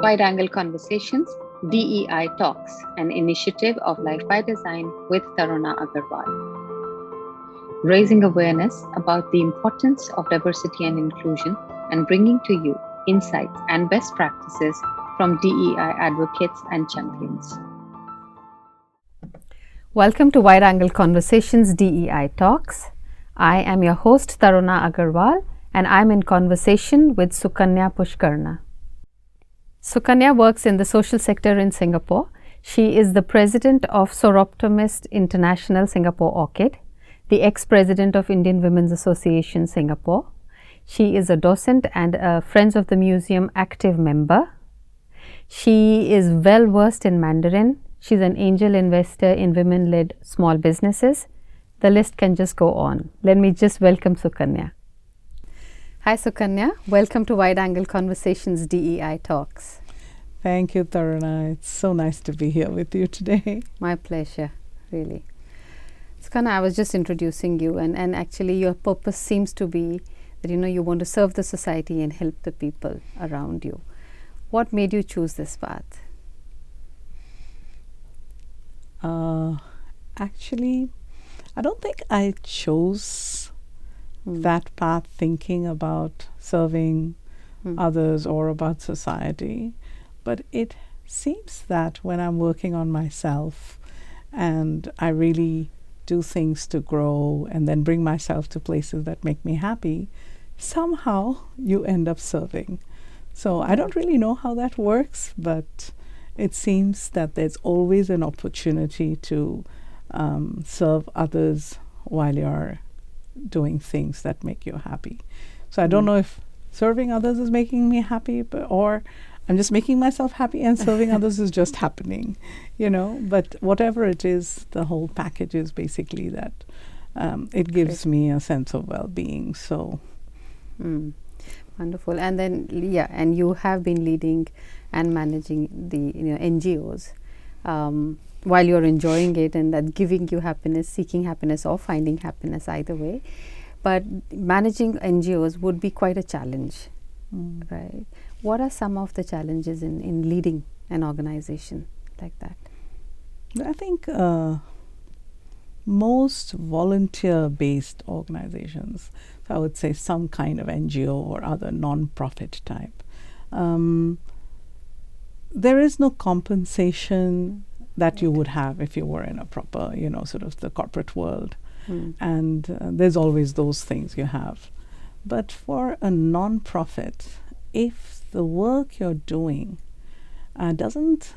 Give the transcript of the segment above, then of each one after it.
Wide Angle Conversations, DEI Talks, an initiative of Life by Design with Taruna Aggarwal, raising awareness about the importance of diversity and inclusion and bringing to you insights and best practices from DEI advocates and champions. Welcome to Wide Angle Conversations DEI Talks. I am your host Taruna Aggarwal and I'm in conversation with Sukanya Pushkarna. Sukanya works in the social sector in Singapore. She is the president of Soroptomist International Singapore Orchid, the ex-president of Indian Women's Association Singapore. She is a docent and a Friends of the Museum active member. She is well versed in Mandarin. She's an angel investor in women-led small businesses. The list can just go on. Let me just welcome Sukanya. Hi Sukanya, welcome to Wide Angle Conversations DEI Talks. Thank you, Taruna. It's so nice to be here with you today. My pleasure, really. Sukanya, I was just introducing you and actually your purpose seems to be that you want to serve the society and help the people around you. What made you choose this path? Actually, I don't think I chose that path thinking about serving others or about society. But it seems that when I'm working on myself and I really do things to grow and then bring myself to places that make me happy, somehow you end up serving. So I don't really know how that works, but it seems that there's always an opportunity to serve others while you're doing things that make you happy. So I don't know if serving others is making me happy, or I'm just making myself happy and serving others is just happening, But whatever it is, the whole package is basically that it gives me a sense of well-being. So, wonderful. And then, and you have been leading and managing the NGOs while you're enjoying it, and that giving you happiness, seeking happiness, or finding happiness, either way. But managing NGOs would be quite a challenge, right? What are some of the challenges in leading an organization like that? I think most volunteer-based organizations, so I would say some kind of NGO or other non-profit type, there is no compensation that you would have if you were in a proper, sort of the corporate world. And there's always those things you have. But for a non-profit, if the work you're doing doesn't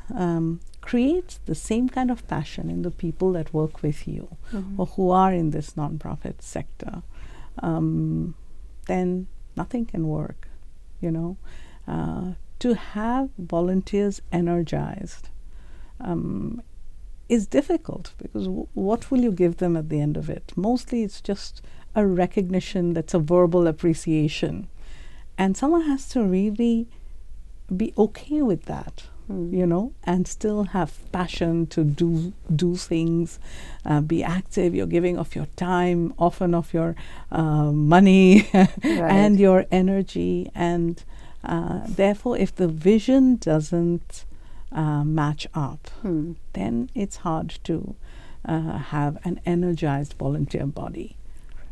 create the same kind of passion in the people that work with you or who are in this non-profit sector, then nothing can work, To have volunteers energized is difficult because what will you give them at the end of it? Mostly it's just a recognition that's a verbal appreciation. And someone has to really be okay with that, and still have passion to do things, be active. You're giving of your time, often of your money and your energy. And therefore, if the vision doesn't match up, then it's hard to have an energized volunteer body.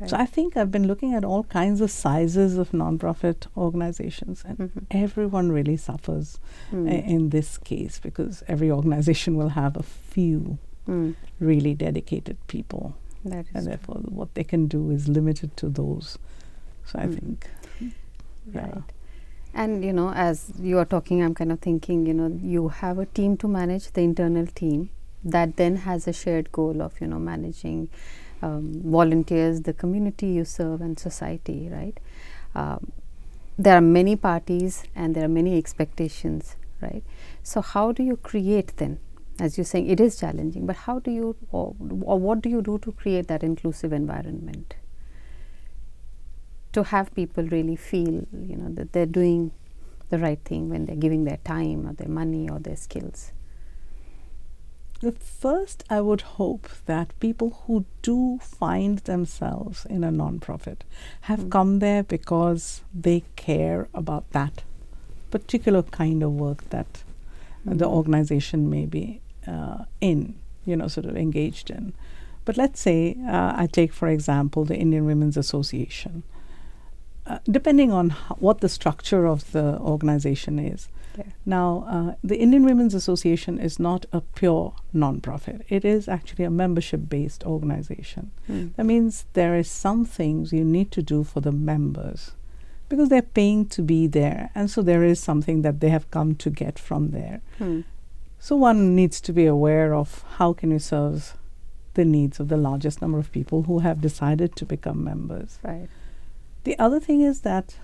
So I think I've been looking at all kinds of sizes of nonprofit organizations, and everyone really suffers in this case because every organization will have a few really dedicated people. That is and therefore what they can do is limited to those. So I think, Right. And as you are talking, I'm kind of thinking, you have a team to manage, the internal team, that then has a shared goal of, managing volunteers, the community you serve, and society, right? There are many parties and there are many expectations, right? So how do you create then, as you're saying, it is challenging, but how do you, or what do you do to create that inclusive environment? To have people really feel, that they're doing the right thing when they're giving their time or their money or their skills. First, I would hope that people who do find themselves in a nonprofit have come there because they care about that particular kind of work that the organization may be sort of engaged in. But let's say I take, for example, the Indian Women's Association. Depending on what the structure of the organization is. Yeah. Now, the Indian Women's Association is not a pure non-profit. It is actually a membership-based organization. That means there is some things you need to do for the members because they're paying to be there, and so there is something that they have come to get from there. So one needs to be aware of how can you serve the needs of the largest number of people who have decided to become members. Right. The other thing is that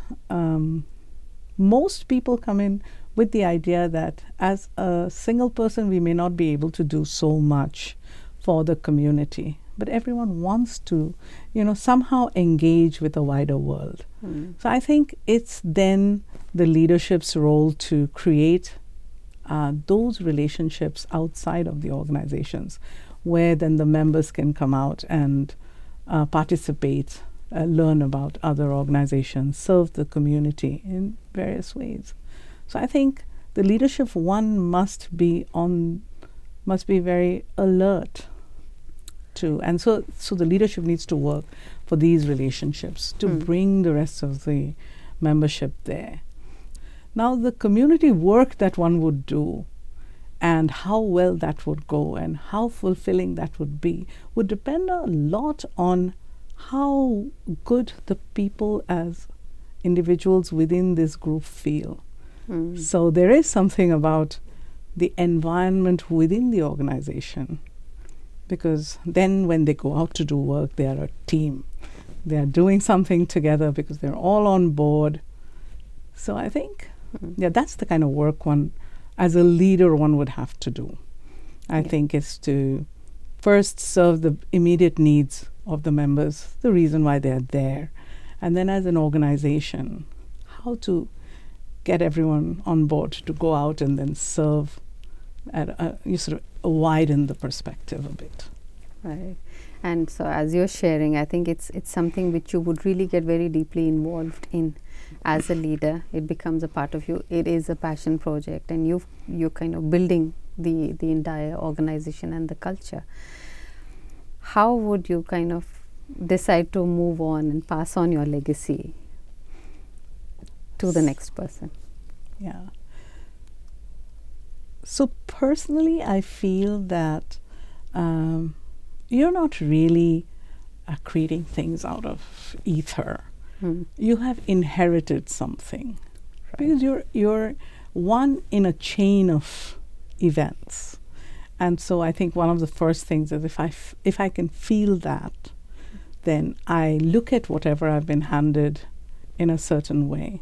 most people come in with the idea that as a single person, we may not be able to do so much for the community, but everyone wants to, somehow engage with a wider world. So I think it's then the leadership's role to create those relationships outside of the organizations, where then the members can come out and participate, learn about other organizations, serve the community in various ways. So I think the leadership must be very alert to, and so the leadership needs to work for these relationships to bring the rest of the membership there. Now, the community work that one would do and how well that would go and how fulfilling that would be would depend a lot on how good the people as individuals within this group feel. So there is something about the environment within the organization, because then when they go out to do work, they are a team. They are doing something together because they're all on board. So I think, that's the kind of work one, as a leader, one would have to do. I think is to first serve the immediate needs of the members, the reason why they're there, and then as an organization, how to get everyone on board to go out and then serve you sort of widen the perspective a bit. Right. And so as you're sharing, I think it's something which you would really get very deeply involved in as a leader. It becomes a part of you. It is a passion project, and you're kind of building the entire organization and the culture. How would you kind of decide to move on and pass on your legacy to the next person? Yeah. So personally, I feel that you're not really creating things out of ether. You have inherited something, because you're one in a chain of events. And so I think one of the first things is if I can feel that, then I look at whatever I've been handed in a certain way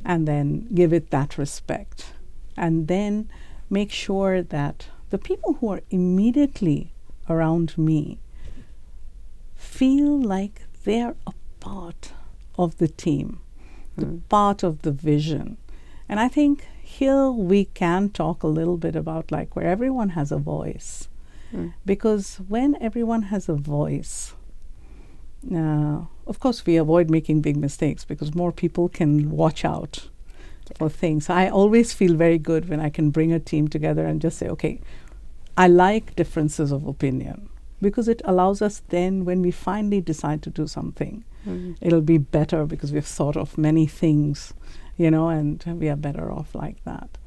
and then give it that respect. And then make sure that the people who are immediately around me feel like they're a part of the team, the part of the vision. And I think here we can talk a little bit about like where everyone has a voice. Because when everyone has a voice, of course we avoid making big mistakes because more people can watch out for things. I always feel very good when I can bring a team together and just say, okay, I like differences of opinion, because it allows us then, when we finally decide to do something, it'll be better because we've thought of many things, and we are better off like that.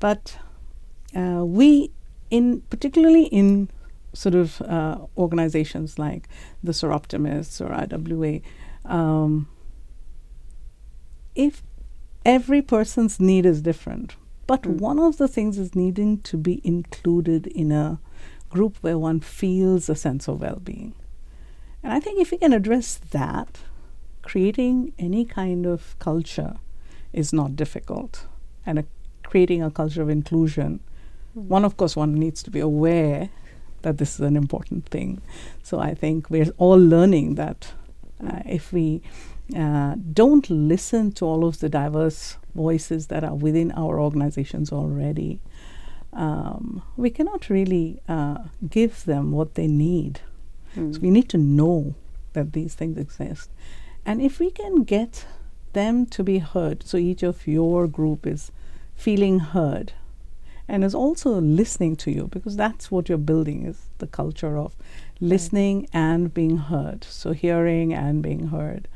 But particularly in sort of organizations like the Soroptomists or IWA, if every person's need is different, but one of the things is needing to be included in a group where one feels a sense of well-being. And I think if we can address that, creating any kind of culture is not difficult. And creating a culture of inclusion, one needs to be aware that this is an important thing. So I think we're all learning that if we don't listen to all of the diverse voices that are within our organizations already, we cannot really give them what they need. So we need to know that these things exist. And if we can get them to be heard. So each of your group is feeling heard and is also listening to you, because that's what you're building, is the culture of listening and being heard. So hearing and being heard,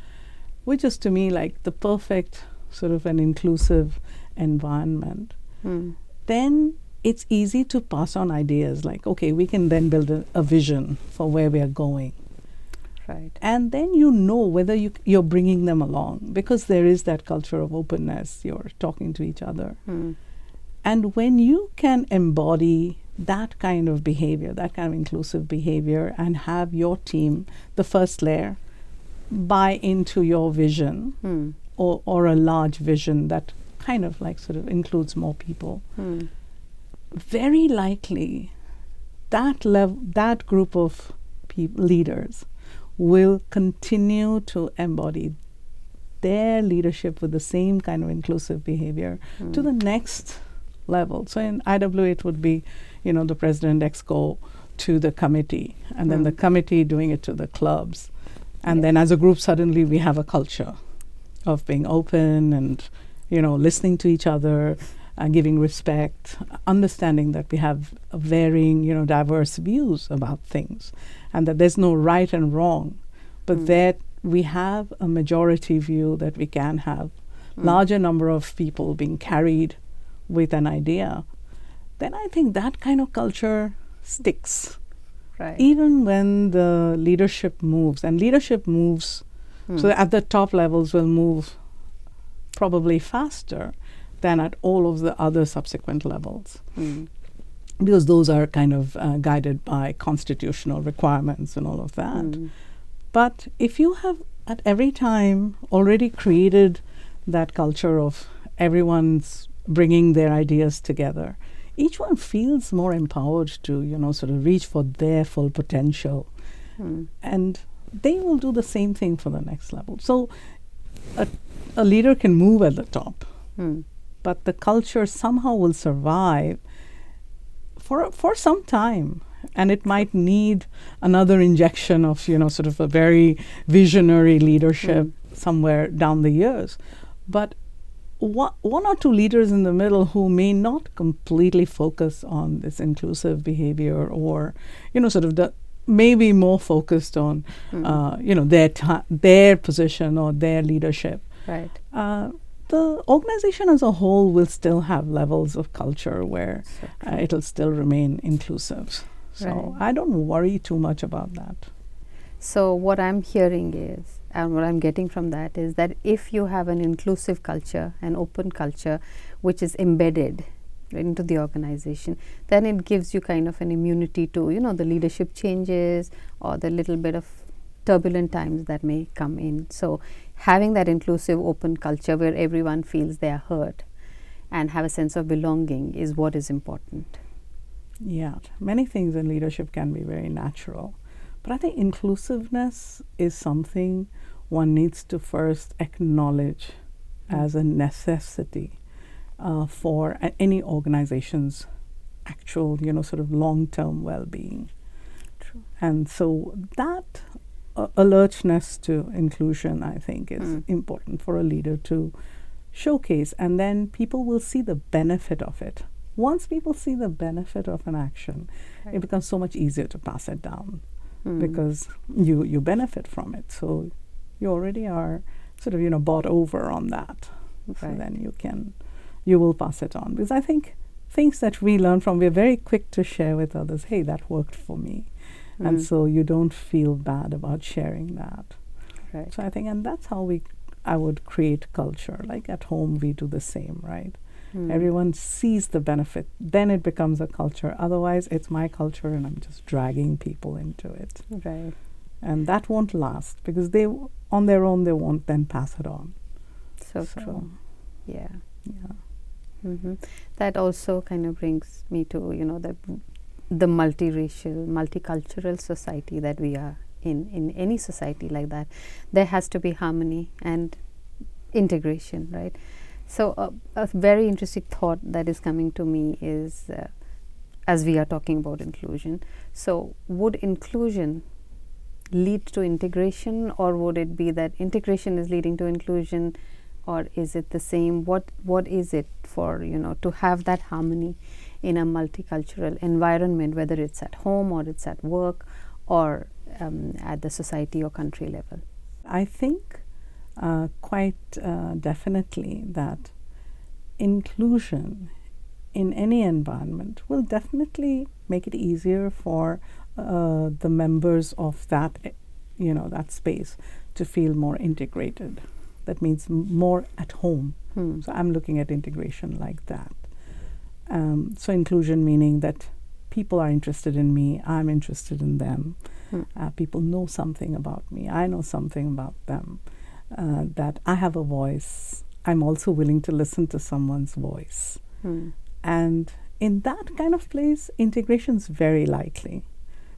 which is to me like the perfect sort of an inclusive environment. Then it's easy to pass on ideas like, okay, we can then build a vision for where we are going. Right. And then you know whether you're bringing them along, because there is that culture of openness. You're talking to each other. And when you can embody that kind of behavior, that kind of inclusive behavior, and have your team, the first layer, buy into your vision, or a large vision that kind of like sort of includes more people, very likely that group of leaders will continue to embody their leadership with the same kind of inclusive behavior to the next level. So in IW it would be, the president exco to the committee, and then the committee doing it to the clubs. And then as a group, suddenly we have a culture of being open and, listening to each other, giving respect, understanding that we have varying, diverse views about things, and that there's no right and wrong, but that we have a majority view that we can have larger number of people being carried with an idea. Then I think that kind of culture sticks. Right. Even when the leadership moves, and leadership moves, so at the top levels will move probably faster than at all of the other subsequent levels, because those are kind of guided by constitutional requirements and all of that. But if you have at every time already created that culture of everyone's bringing their ideas together, each one feels more empowered to, sort of reach for their full potential. And they will do the same thing for the next level. So a leader can move at the top, but the culture somehow will survive for some time. And it might need another injection of, sort of a very visionary leadership somewhere down the years. But one or two leaders in the middle who may not completely focus on this inclusive behavior, or, sort of maybe more focused on, their position or their leadership. Right. The organization as a whole will still have levels of culture where it'll still remain inclusive. So I don't worry too much about that. So what I'm hearing is, and what I'm getting from that is that if you have an inclusive culture, an open culture, which is embedded into the organization, then it gives you kind of an immunity to, the leadership changes or the little bit of turbulent times that may come in. So having that inclusive, open culture where everyone feels they are heard and have a sense of belonging is what is important. Yeah, many things in leadership can be very natural. But I think inclusiveness is something one needs to first acknowledge as a necessity for any organization's actual, sort of long-term well-being. True. And so that alertness to inclusion, I think, is important for a leader to showcase, and then people will see the benefit of it. Once people see the benefit of an action, it becomes so much easier to pass it down, because you benefit from it. So you already are sort of, bought over on that. So then you will pass it on. Because I think things that we learn from, we're very quick to share with others, hey, that worked for me. And so you don't feel bad about sharing that. Right. So I think, and that's how I would create culture. Like at home, we do the same, right? Everyone sees the benefit, then it becomes a culture. Otherwise, it's my culture and I'm just dragging people into it. Right. And that won't last, because they, on their own, they won't then pass it on. So true. Yeah. Yeah. That also kind of brings me to, the multiracial, multicultural society that we are in any society like that. There has to be harmony and integration, right? So a very interesting thought that is coming to me is, as we are talking about inclusion, so would inclusion lead to integration, or would it be that integration is leading to inclusion or is it the same? What is it for, to have that harmony in a multicultural environment, whether it's at home or it's at work or at the society or country level? I think quite definitely that inclusion in any environment will definitely make it easier for the members of that, that space to feel more integrated. That means more at home. So I'm looking at integration like that. So inclusion meaning that people are interested in me, I'm interested in them. People know something about me, I know something about them. That I have a voice, I'm also willing to listen to someone's voice. And in that kind of place, integration is very likely.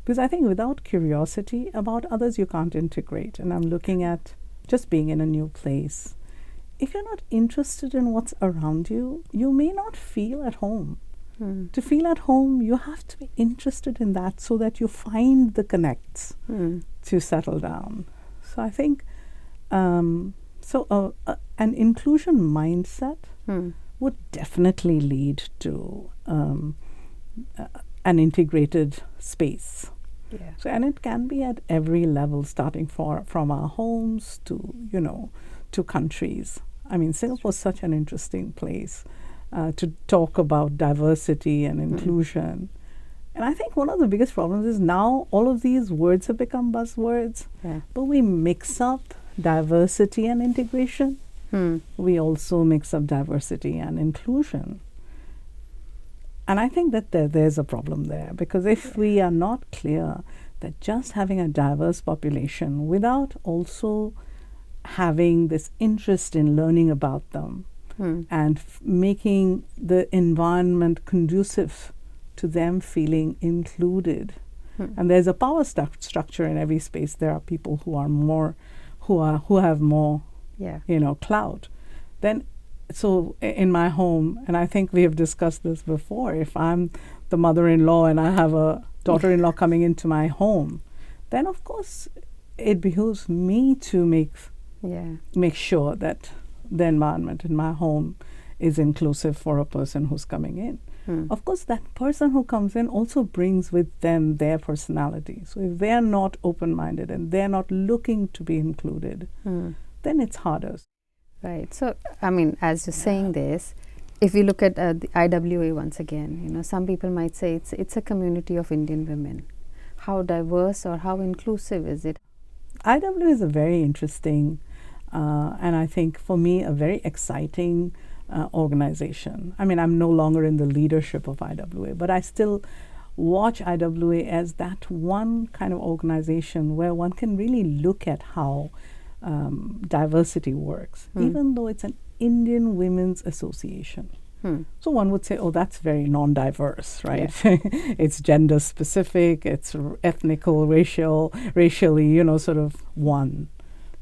Because I think without curiosity about others, you can't integrate. And I'm looking at just being in a new place. If you're not interested in what's around you, you may not feel at home. To feel at home, you have to be interested in that so that you find the connects to settle down. So I think an inclusion mindset would definitely lead to an integrated space. So, and it can be at every level, starting from our homes to countries. I mean, Singapore is such an interesting place to talk about diversity and inclusion. And I think one of the biggest problems is now all of these words have become buzzwords, but we mix up diversity and integration. We also mix up diversity and inclusion. And I think that there's a problem there, because if we are not clear that just having a diverse population without also having this interest in learning about them and making the environment conducive to them feeling included. And there's a power structure in every space. There are people who are more, who have more, clout. Then, so in my home, and I think we have discussed this before, if I'm the mother-in-law and I have a daughter-in-law coming into my home, then of course it behooves me to make sure that the environment in my home is inclusive for a person who's coming in. Of course, that person who comes in also brings with them their personality. So if they're not open-minded and they're not looking to be included, then it's harder. Right. So, I mean, as you're saying this, if we look at the IWA once again, some people might say it's a community of Indian women. How diverse or how inclusive is it? IWA is a very interesting and I think for me a very exciting organization. I mean, I'm no longer in the leadership of IWA, but I still watch IWA as that one kind of organization where one can really look at how diversity works, even though it's an Indian Women's Association. So one would say, oh, that's very non-diverse, right? It's gender specific, it's ethnical, racially, sort of one.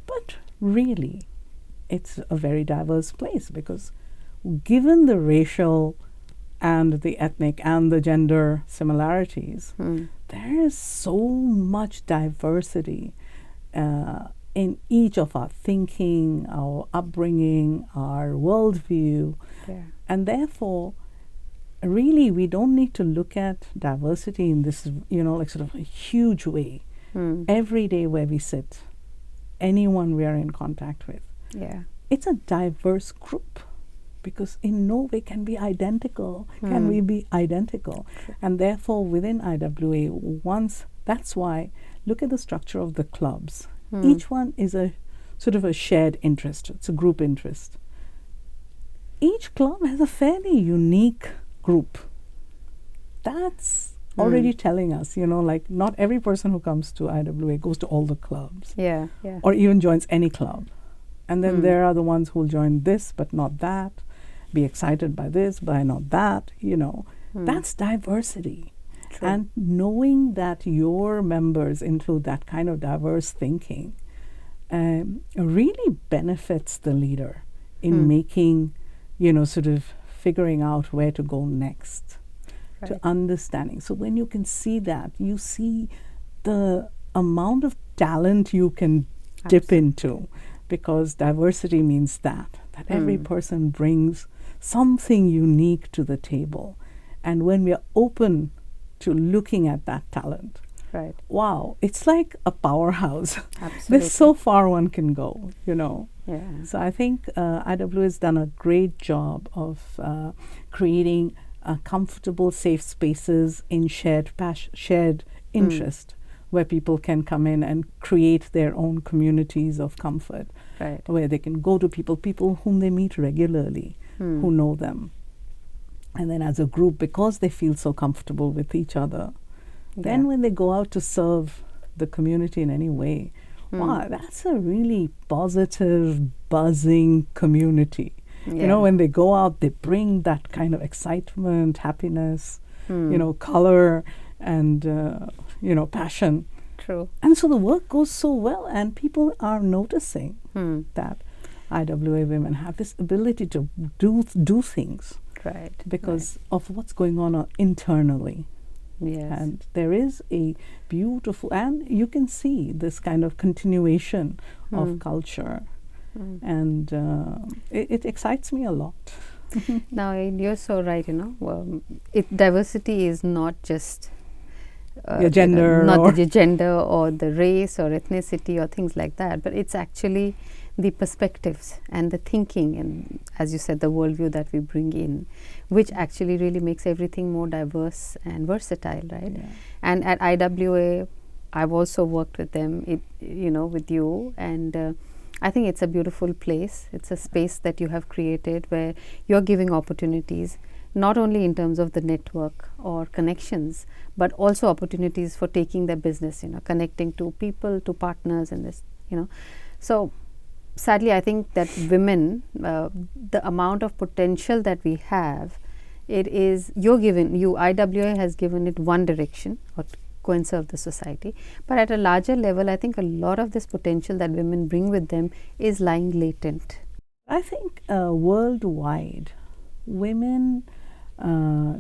But really, it's a very diverse place, because given the racial and the ethnic and the gender similarities, there is so much diversity in each of our thinking, our upbringing, our worldview. And therefore, really, we don't need to look at diversity in this, like sort of a huge way. Every day where we sit, anyone we are in contact with, it's a diverse group, because in no way can we be identical. And therefore, within IWA, that's why, look at the structure of the clubs. Each one is a sort of a shared interest. It's a group interest. Each club has a fairly unique group. That's already telling us, like not every person who comes to IWA goes to all the clubs. Or even joins any club. And then there are the ones who will join this but not that, be excited by this but not that, That's diversity. True. And knowing that your members include that kind of diverse thinking really benefits the leader in making, sort of figuring out where to go next, to understanding. So when you can see that, you see the amount of talent you can dip into, because diversity means that that every person brings something unique to the table. And when we are open to looking at that talent, Right. wow, it's like a powerhouse. Absolutely. There's so far one can go, Yeah. So I think IWA has done a great job of creating comfortable, safe spaces in shared interest, where people can come in and create their own communities of comfort, Right. where they can go to people whom they meet regularly, who know them. And then as a group, because they feel so comfortable with each other, then when they go out to serve the community in any way, wow, that's a really positive, buzzing community. Yeah. When they go out, they bring that kind of excitement, happiness, color, and passion. True. And so the work goes so well, and people are noticing that IWA women have this ability to do things, Right. because of what's going on internally. Yes. And there is a beautiful, and you can see this kind of continuation of culture. And it excites me a lot. Now, you're so right, diversity is not just Your gender not the gender or the race or ethnicity or things like that, but it's actually the perspectives and the thinking and, as you said, the worldview that we bring in, which actually really makes everything more diverse and versatile, right? Yeah. And at IWA, I've also worked with them, with you, and I think it's a beautiful place. It's a space that you have created where you're giving opportunities, not only in terms of the network or connections, but also opportunities for taking their business, connecting to people, to partners in this, So sadly, I think that women, the amount of potential that we have, IWA has given it one direction, or go and serve the society. But at a larger level, I think a lot of this potential that women bring with them is lying latent. I think worldwide, women are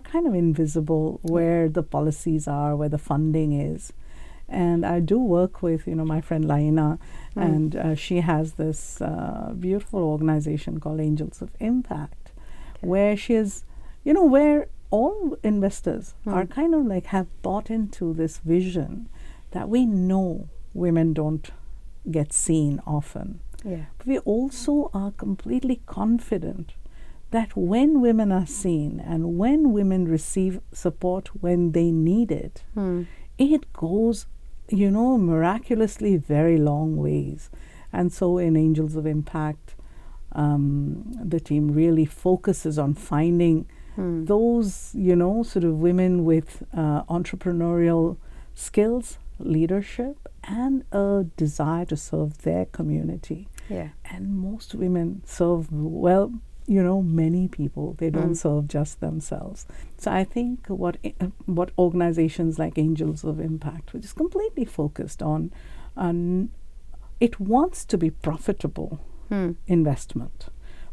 kind of invisible where the policies are, where the funding is. And I do work with, my friend Laina, and she has this beautiful organization called Angels of Impact, where she is, where all investors are kind of like have bought into this vision that we know women don't get seen often. Yeah. But we also are completely confident that when women are seen and when women receive support when they need it, it goes, miraculously very long ways. And so in Angels of Impact, the team really focuses on finding those, sort of women with entrepreneurial skills, leadership, and a desire to serve their community. Yeah. And most women serve well, many people. They don't serve just themselves. So I think what organizations like Angels of Impact, which is completely focused on, it wants to be profitable investment,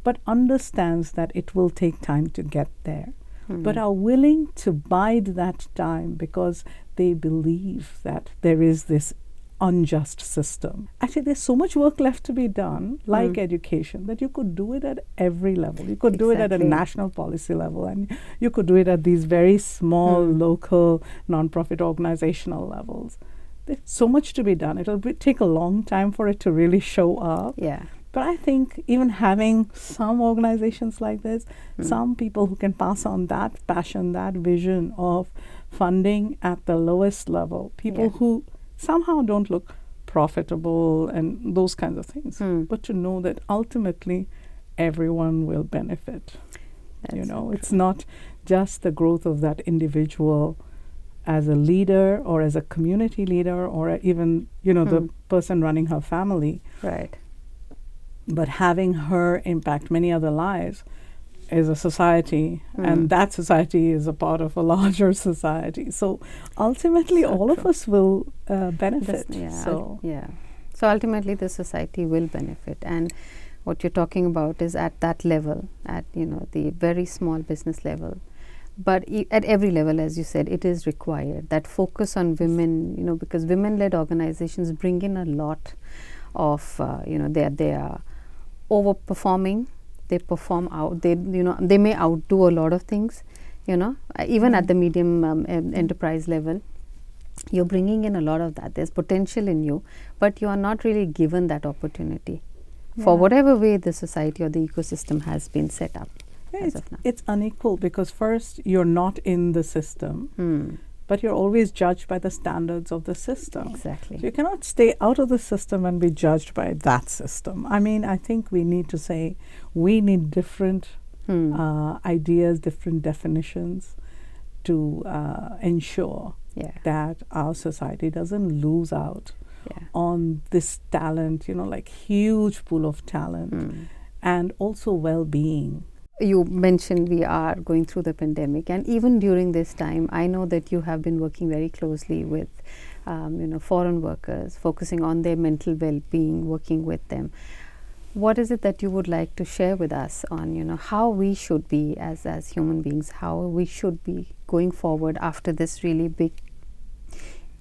but understands that it will take time to get there, but are willing to bide that time because they believe that there is this unjust system. Actually, there's so much work left to be done, like education, that you could do it at every level. You could do it at a national policy level, and you could do it at these very small local nonprofit organizational levels. There's so much to be done. It'll take a long time for it to really show up. Yeah. But I think even having some organizations like this, some people who can pass on that passion, that vision of funding at the lowest level, people who somehow don't look profitable and those kinds of things, but to know that ultimately everyone will benefit. It's not just the growth of that individual as a leader or as a community leader or even, the person running her family. Right. But having her impact many other lives is a society, and that society is a part of a larger society. So ultimately, all of us will benefit. So ultimately, the society will benefit. And what you're talking about is at that level, at the very small business level. But at every level, as you said, it is required that focus on women. Because women-led organizations bring in a lot of they are overperforming. They perform out. They may outdo a lot of things. Even at the medium enterprise level, you're bringing in a lot of that. There's potential in you, but you are not really given that opportunity for whatever way the society or the ecosystem has been set up. It's unequal because first you're not in the system, but you're always judged by the standards of the system. Exactly. So you cannot stay out of the system and be judged by that system. I mean, I think we need to say we need different ideas, different definitions to ensure that our society doesn't lose out on this talent, like huge pool of talent and also well-being. You mentioned we are going through the pandemic, and even during this time, I know that you have been working very closely with, foreign workers, focusing on their mental well-being, working with them. What is it that you would like to share with us on, how we should be as human beings, how we should be going forward after this really big,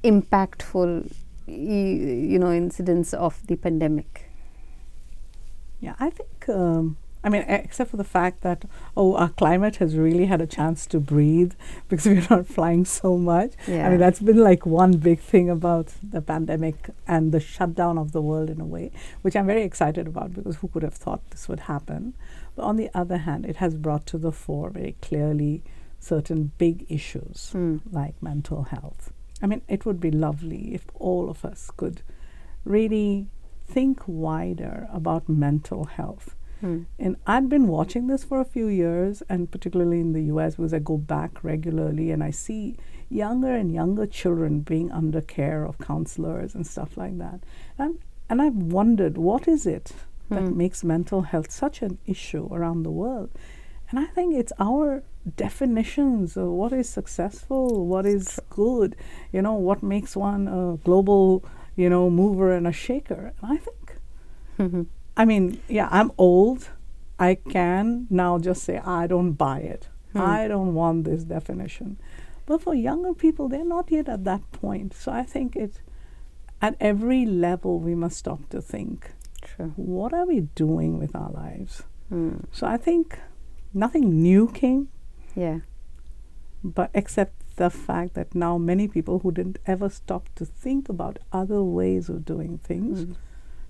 impactful, incidents of the pandemic? Yeah, I think. Except for the fact that, our climate has really had a chance to breathe because we're not flying so much. Yeah. I mean, that's been like one big thing about the pandemic and the shutdown of the world in a way, which I'm very excited about because who could have thought this would happen? But on the other hand, it has brought to the fore very clearly certain big issues like mental health. I mean, it would be lovely if all of us could really think wider about mental health. And I've been watching this for a few years, and particularly in the US, because I go back regularly and I see younger and younger children being under care of counselors and stuff like that. And I've wondered, what is it that makes mental health such an issue around the world? And I think it's our definitions of what is successful, what is good, what makes one a global, mover and a shaker. And I think I'm old. I can now just say, I don't buy it. I don't want this definition. But for younger people, they're not yet at that point. So I think at every level, we must stop to think, what are we doing with our lives? So I think nothing new came. Yeah. But except the fact that now many people who didn't ever stop to think about other ways of doing things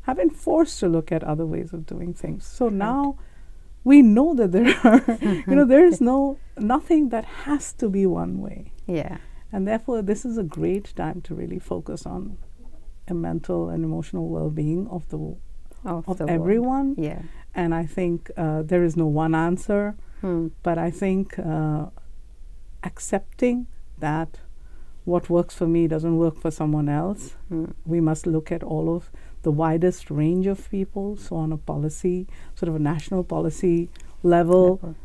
have been forced to look at other ways of doing things. So now we know that there are, there is nothing that has to be one way. Yeah. And therefore, this is a great time to really focus on a mental and emotional well-being of everyone. World. Yeah. And I think there is no one answer, but I think accepting that what works for me doesn't work for someone else. We must look at all of the widest range of people. So on a policy, sort of a national policy level,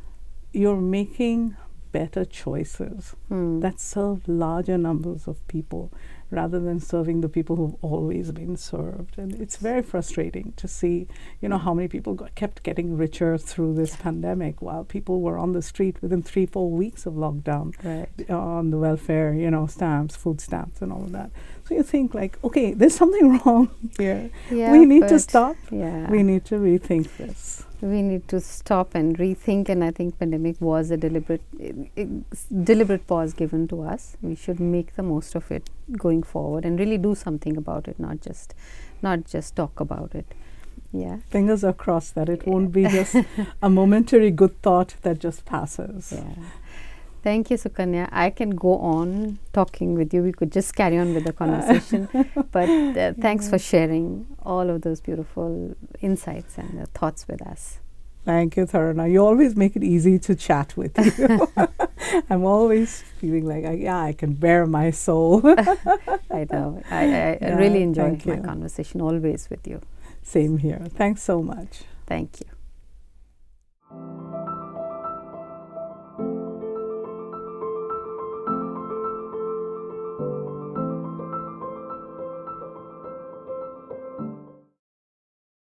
you're making better choices that serve larger numbers of people rather than serving the people who've always been served. And it's very frustrating to see, how many people kept getting richer through this pandemic while people were on the street within 3-4 weeks of lockdown on the welfare, stamps, food stamps and all of that. So you think like, okay, there's something wrong here. Yeah, we need to stop. Yeah. We need to rethink this. We need to stop and rethink, and I think pandemic was a deliberate pause given to us. We should make the most of it going forward and really do something about it, not just talk about it. Yeah. Fingers are crossed that it won't be just a momentary good thought that just passes. Yeah. Thank you, Sukanya. I can go on talking with you. We could just carry on with the conversation. But thanks for sharing all of those beautiful insights and thoughts with us. Thank you, Taruna. You always make it easy to chat with you. I'm always feeling like, I can bare my soul. I know. I really enjoyed my conversation always with you. Same here. Thanks so much. Thank you.